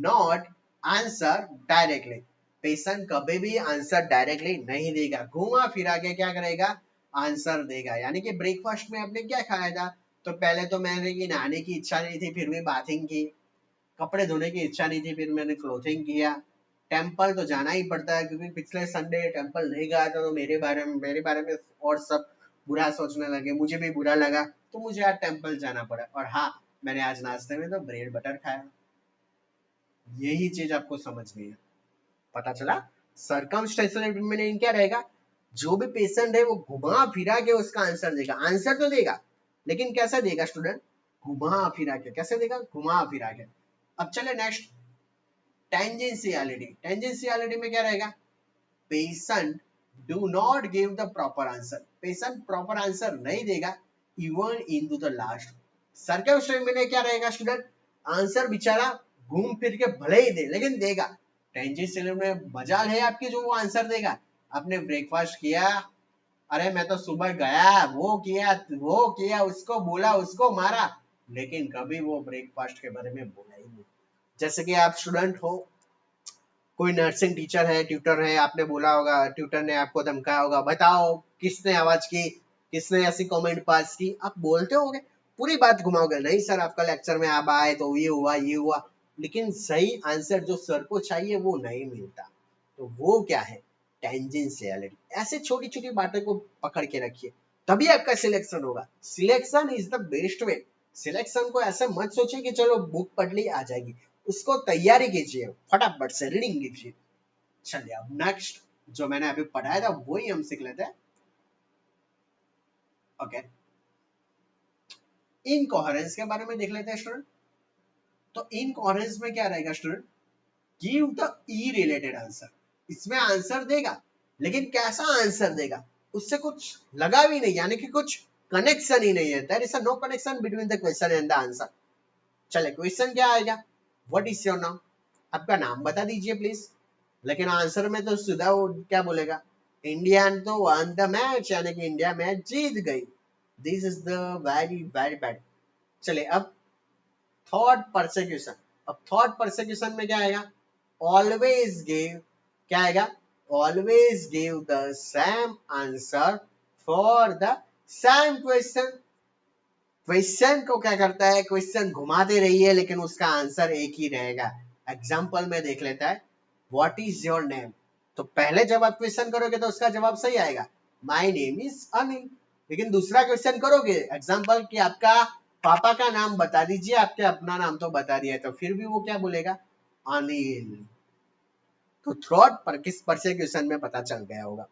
not answer directly. Patient कभी भी आंसर डायरेक्टली नहीं देगा, घुमा फिरा के क्या करेगा, आंसर देगा। यानी कि ब्रेकफास्ट में आपने क्या खाया था, तो पहले तो मैंने की नहाने की इच्छा नहीं थी फिर भी बाथिंग की, कपड़े धोने की इच्छा नहीं थी फिर मैंने क्लोथिंग किया, टेम्पल तो जाना ही पड़ता है क्योंकि पिछले संडे टेम्पल नहीं गया था, तो मेरे बारे में और सब बुरा सोचने लगे, मुझे भी बुरा लगा, तो मुझे आज टेम्पल जाना पड़ा। और हाँ, मैंने आज नाश्ते में तो ब्रेड बटर खाया। यही चीज आपको समझनी है। पता चला, सर्कमस्टेंशियल में क्या रहेगा, जो भी पेशेंट है वो घुमा फिरा के उसका आंसर देगा, आंसर तो देगा लेकिन कैसे देगा स्टूडेंट, घुमा फिरा के। कैसे देगा, घुमा फिरा के। अब चले नेक्स्ट, टेंजेंशियलिटी। टेंजेंशियलिटी में क्या रहेगा, patient do not give the proper answer, patient proper answer नहीं देगा even in to the last. Circumstance में क्या रहेगा स्टूडेंट, आंसर बेचारा घूम फिर के भले ही दे लेकिन देगा। टेंजेंशियल में मजाल है आपकी जो वो आंसर देगा। आपने ब्रेकफास्ट किया, अरे मैं तो सुबह गया, वो किया, उसको बोला, उसको मारा, लेकिन कभी वो ब्रेकफास्ट के बारे में बोला ही नहीं। जैसे कि आप स्टूडेंट हो, कोई नर्सिंग टीचर है, ट्यूटर है, आपने बोला होगा, ट्यूटर ने आपको धमकाया होगा, बताओ किसने आवाज की, किसने ऐसी कमेंट पास की, आप बोलते होगे, पूरी बात घुमाओगे, नहीं सर आपका लेक्चर में आप आए तो ये हुआ, लेकिन सही आंसर जो सर को चाहिए वो नहीं मिलता। तो वो क्या है, टेंजेंशियलिटी। ऐसे छोटी छोटी बातों को पकड़ के रखिए, तभी आपका सिलेक्शन होगा। Selection is the best way. Selection को ऐसे मत सोचिए कि चलो बुक पढ़ ली आ जाएगी, उसको तैयारी कीजिए, फटाफट से रीडिंग कीजिए। चलिए अब नेक्स्ट जो मैंने अभी पढ़ाया था वही हम सीख लेते हैं। ओके, इनकोहेरेंस के बारे में देख लेते हैं स्टूडेंट। तो इनकोहेरेंस में क्या रहेगा student, give the E related answer. इसमें आंसर देगा लेकिन कैसा आंसर देगा, उससे कुछ लगा भी नहीं, यानी कि कुछ कनेक्शन ही नहीं है, there is no connection between the question and the answer. चले क्वेश्चन क्या आएगा, व्हाट इज योर नाम, आपका नाम बता दीजिए प्लीज। लेकिन आंसर में तो सीधा वो क्या बोलेगा, इंडिया तो वन द मैच, यानी कि इंडिया मैच जीत गई। This is the very very bad. चलिए अब थॉट परसिक्यूशन। अब थॉट परसिक्यूशन में क्या आएगा, ऑलवेज गिव, क्या आएगा, always give the same answer for the same question. Question को क्या करता है, क्वेश्चन घुमाते रहिए लेकिन उसका आंसर एक ही रहेगा। एग्जाम्पल में देख लेता है, व्हाट इज योर नेम, तो पहले जब आप क्वेश्चन करोगे तो उसका जवाब सही आएगा, माय नेम इज अनिल। लेकिन दूसरा क्वेश्चन करोगे, एग्जाम्पल कि आपका पापा का नाम बता दीजिए, आपके अपना नाम तो बता दिया, तो फिर भी वो क्या बोलेगा, अनिल। तो थ्रॉट पर किस परसिक्यूशन में पता चल गया होगा।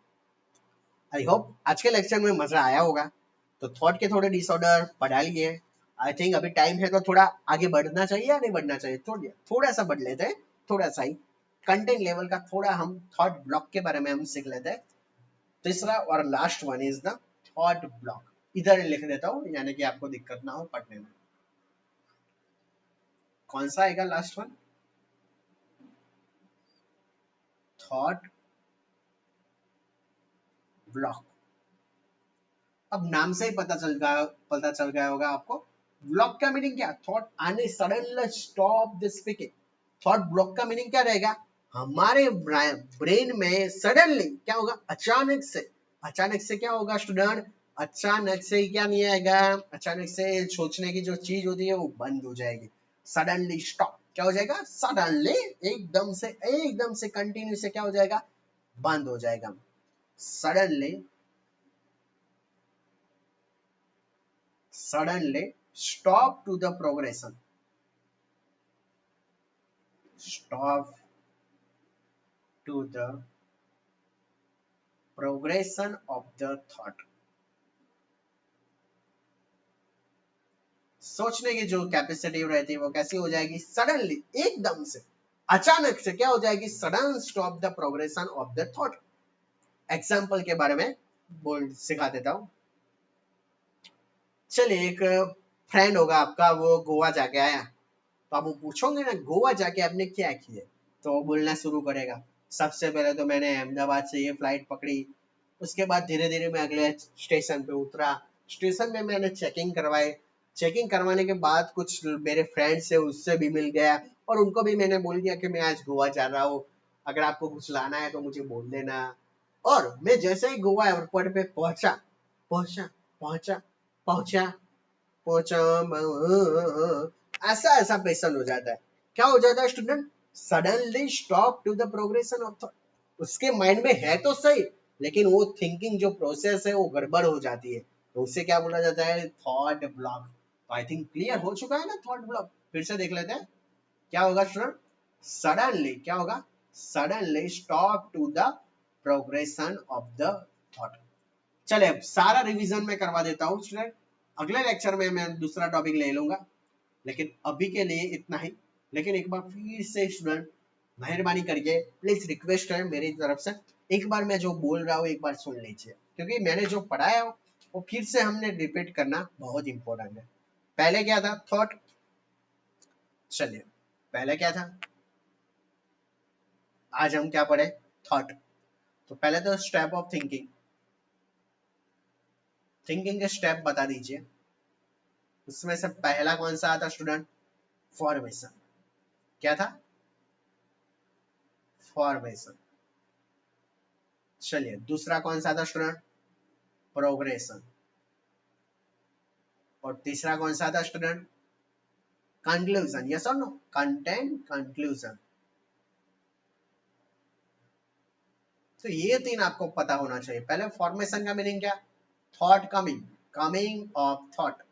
आई होप आज के लेक्चर में मजा आया होगा। तो थॉट के थोड़े डिसऑर्डर पढ़ा लिए। आई थिंक अभी टाइम है तो थोड़ा आगे बढ़ना चाहिए या नहीं बढ़ना चाहिए, थोड़ा सा बढ़ लेते हैं, थोड़ा सा ही कंटेंट लेवल का थोड़ा हम थॉट ब्लॉक के बारे में हम सीख लेते हैं। तीसरा और last one is the thought block. इधर लिख देता हूँ यानी कि आपको दिक्कत ना हो पढ़ने में। कौन सा आएगा लास्ट वन, थॉट ब्लॉक। अब नाम से ही पता चल गया होगा आपको, ब्लॉक का मीनिंग क्या, थॉट आने suddenly stop the speaking. Thought block का मीनिंग क्या रहेगा, हमारे ब्रेन में सडनली क्या होगा, अचानक से क्या होगा स्टूडेंट, अचानक से क्या नहीं आएगा, अचानक से सोचने की जो चीज होती है वो बंद हो जाएगी। सडनली स्टॉप क्या हो जाएगा, सडनली एकदम से कंटिन्यू से क्या हो जाएगा, बंद हो जाएगा। Suddenly suddenly stop to the progression, stop to the progression of the thought। सोचने की जो कैपेसिटी रहती है वो कैसी हो जाएगी, सडनली, एकदम से, अचानक से क्या हो जाएगी, sudden stop the progression of the thought. Example के बारे में बोल सिखा देता हूं। चलिए, एक फ्रेंड होगा आपका, वो गोवा जाके आया, तो आप वो पूछोगे ना गोवा जाके आपने क्या किया, तो वो बोलना शुरू करेगा, सबसे पहले तो मैंने अहमदाबाद से ये फ्लाइट पकड़ी, उसके बाद धीरे धीरे मैं अगले स्टेशन पे उतरा, स्टेशन में मैंने चेकिंग करवाई, चेकिंग करवाने के बाद कुछ मेरे फ्रेंड्स है उससे भी मिल गया, और उनको भी मैंने बोल दिया कि मैं आज गोवा जा रहा हूँ, अगर आपको कुछ लाना है तो मुझे बोल देना। और मैं जैसे ही गोवा एयरपोर्ट पे पहुंचा पहुंचा पहुंचा पहुंचा पहुंचा ऐसा ऐसा पेशन हो जाता है। क्या हो जाता है student, suddenly stop to the progression of thought. उसके माइंड में है तो सही, लेकिन वो थिंकिंग जो प्रोसेस है वो गड़बड़ हो जाती है, तो उससे क्या बोला जाता है, थॉट ब्लॉक। तो आई थिंक क्लियर हो चुका है ना थॉट ब्लॉक। फिर से देख लेते हैं क्या होगा स्टूडेंट, सडनली क्या होगा, suddenly stop to the progression of the thought. चले अब सारा रिवीजन में करवा देता हूँ स्टूडेंट, अगले लेक्चर में मैं दूसरा टॉपिक ले लूंगा, लेकिन अभी के लिए इतना ही। लेकिन एक बार फिर से स्टूडेंट मेहरबानी करके प्लीज रिक्वेस्ट है मेरी तरफ से, एक बार मैं जो बोल रहा हूँ एक बार सुन लीजिए, क्योंकि मैंने जो पढ़ाया वो फिर से हमने रिपीट करना बहुत इंपॉर्टेंट है। पहले क्या था, थॉट। चलिए पहले क्या था, आज हम क्या पढ़े, थॉट। तो पहले तो स्टेप ऑफ थिंकिंग, थिंकिंग के स्टेप बता दीजिए। उसमें से पहला कौन सा आता स्टूडेंट, फॉर्मेशन। क्या था, फॉर्मेशन। चलिए दूसरा कौन सा था स्टूडेंट, प्रोग्रेशन। और तीसरा कौन सा था स्टूडेंट, कंक्लूजन। यस और नो, कंटेंट कंक्लूजन। तो ये तीन आपको पता होना चाहिए। पहले फॉर्मेशन का मीनिंग क्या, thought coming, coming of thought.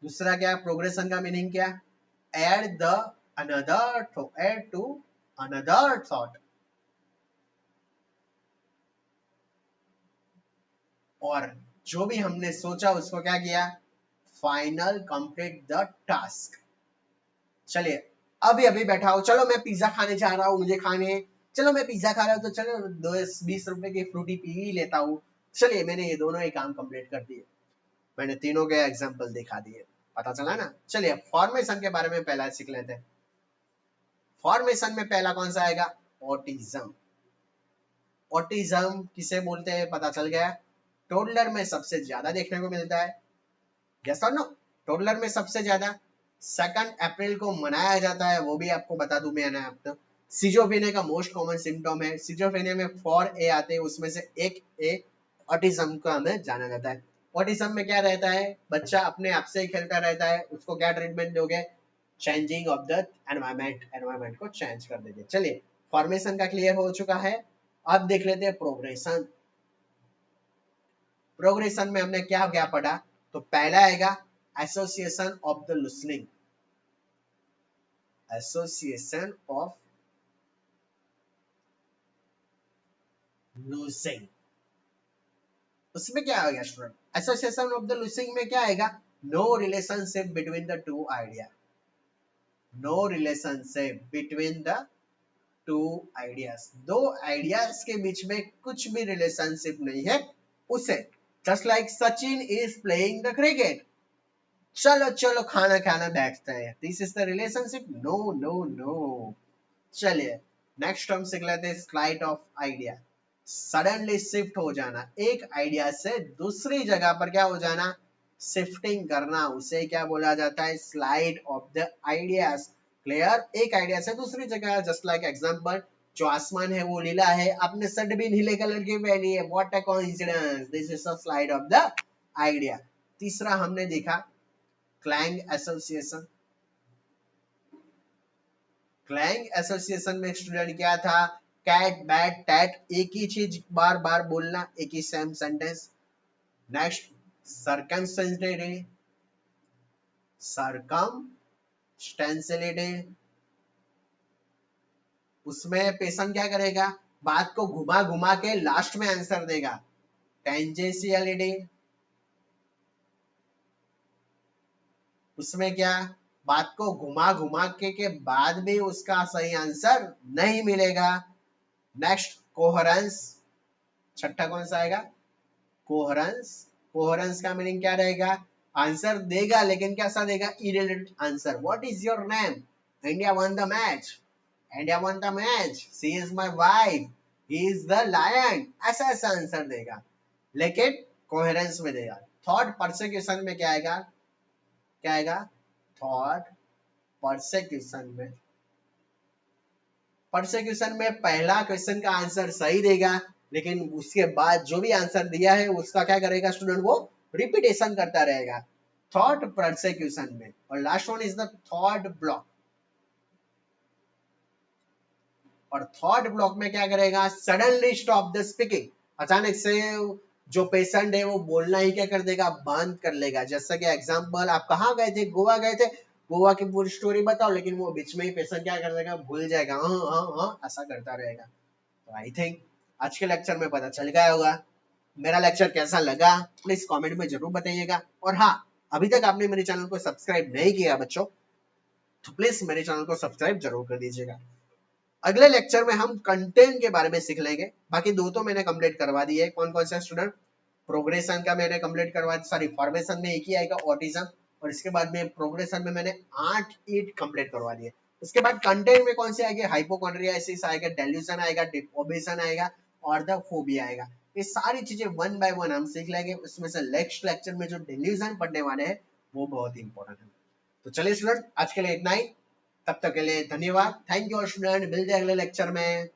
दूसरा क्या, प्रोग्रेशन का मीनिंग क्या, add the another thought, add to another thought. और जो भी हमने सोचा उसको क्या किया, फाइनल कंप्लीट द टास्क। चलिए अभी अभी बैठा हो, चलो मैं पिज्जा खाने जा रहा हूँ, मुझे खाने, चलो मैं पिज्जा खा रहा हूँ, तो चलो 10-20 रुपए की फ्रूटी पी ही लेता हूँ। चलिए मैंने ये दोनों ही काम कंप्लीट कर दिए, मैंने तीनों के एग्जाम्पल दिखा दिए, पता चला ना। चलिए फॉर्मेशन के बारे में पहला सीख लेते हैं। फॉर्मेशन में पहला कौन सा आएगा, ऑटिज्म। ऑटिज्म किसे बोलते हैं पता चल गया, टोडलर में सबसे ज्यादा देखने को मिलता है। यस और नो, टोडलर में सबसे ज्यादा। 2 अप्रैल को मनाया जाता है, वो भी आपको बता दूं मैंने आपको। सिजोफ्रेनिया का मोस्ट कॉमन सिम्टम है, सिजोफ्रेनिया में 4 ए आते हैं, उसमें से एक ए ऑटिज्म का हमें जाना जाता है। ऑटिज्म में क्या रहता है, बच्चा अपने आप से ही खेलता रहता है, उसको क्या ट्रीटमेंट दोगे, changing of the environment, environment को चेंज कर देंगे। चलिए फॉर्मेशन का क्लियर हो चुका है, अब देख लेते हैं प्रोग्रेशन। प्रोग्रेशन में हमने क्या क्या पढ़ा, तो पहला आएगा association of the listening, association of loosing. उसमें क्या आएगा student, association of the loosing में क्या आएगा, no relationship between the two idea, no relationship between the two ideas, दो आइडियाज के बीच में कुछ भी रिलेशनशिप नहीं है उसे। Just like Sachin is playing the cricket, चलो चलो खाना खाना बैठते हैं, this is the relationship, no no no. चलिए नेक्स्ट हम सीख लेते हैं slide of idea. Suddenly shift हो जाना, एक आइडिया से दूसरी जगह पर क्या हो जाना, शिफ्टिंग करना, उसे क्या बोला जाता है, slide of the ideas. Clear, एक आइडिया से दूसरी जगह, जस्ट लाइक एग्जांपल, जो आसमान है वो नीला है, आपने शर्ट भी नीले कलर की पहनी है, what a coincidence, this is a slide of the idea. तीसरा हमने देखा क्लैंग एसोसिएशन। क्लैंग एसोसिएशन में स्टूडेंट क्या था, कैट बैट टैट, एक ही चीज बार बार बोलना, एक ही सेम सेंटेंस। नेक्स्ट सर्कमस्टेंशियलिटी, सर्कमस्टेंशियलिटी, उसमें पेशेंट क्या करेगा, बात को घुमा घुमा के लास्ट में आंसर देगा। टेंजेंशियलिटी, उसमें क्या, बात को घुमा घुमा के बाद भी उसका सही आंसर नहीं मिलेगा। नेक्स्ट कोहेरेंस, छठा कौन सा आएगा, कोहेरेंस। कोहेरेंस का मीनिंग क्या रहेगा, आंसर देगा लेकिन कैसा देगा, irrelevant answer. What is your name, India won the match, India won the match, she is my wife, he is the lion, ऐसा ऐसा आंसर देगा, लेकिन कोहेरेंस में देगा। थॉट परसिक्यूशन में क्या आएगा, क्या आएगा, थॉट परसिक्यूशन में, परसिक्यूशन में पहला क्वेश्चन का आंसर सही देगा, लेकिन उसके बाद जो भी आंसर दिया है उसका क्या करेगा स्टूडेंट, वो रिपीटेशन करता रहेगा थॉट परसिक्यूशन में। और last one is the thought block. और थॉट ब्लॉक में क्या करेगा, सडनली स्टॉप द स्पीकिंग, अचानक से जो पेशेंट है वो बोलना ही क्या कर देगा, बंद कर लेगा। जैसा कि एग्जांपल, आप कहाँ गए थे, गोवा गए थे, गोवा की पूरी स्टोरी बताओ, लेकिन वो बीच में ही पेशेंट क्या कर देगा, भूल जाएगा, हाँ हाँ हाँ ऐसा करता रहेगा। तो आई थिंक आज के लेक्चर में पता चल गया होगा मेरा लेक्चर कैसा लगा, प्लीज कमेंट में जरूर बताइएगा। और हाँ, अभी तक आपने मेरे चैनल को सब्सक्राइब नहीं किया बच्चों, तो प्लीज मेरे चैनल को सब्सक्राइब जरूर कर दीजिएगा। अगले लेक्चर में हम कंटेंट के बारे में सीख लेंगे। बाकी दो तो मैंने कंप्लीट करवा दिए, कौन कौन सा स्टूडेंट, प्रोग्रेशन का मैंने कंप्लीट करवा, सॉरी फॉर्मेशन में एक ही आएगा ऑटिज्म, और इसके बाद में प्रोग्रेशन में मैंने 8 कंप्लीट करवा दिए। उसके बाद कंटेंट में कौन से आएंगे, हाइपोकॉन्ड्रियासिस आएगा, डेल्यूजन आएगा, डिपोबिशन आएगा, और द फोबिया आएगा। ये सारी चीजें वन बाय वन हम सीख लेंगे। उसमें से नेक्स्ट लेक्चर में जो डेल्यूजन पढ़ने वाले हैं वो बहुत इंपॉर्टेंट है। तो चलिए स्टूडेंट, आज के लिए इतना ही, तब तक के लिए धन्यवाद, थैंक यू स्टूडेंट, मिलते हैं अगले लेक्चर में।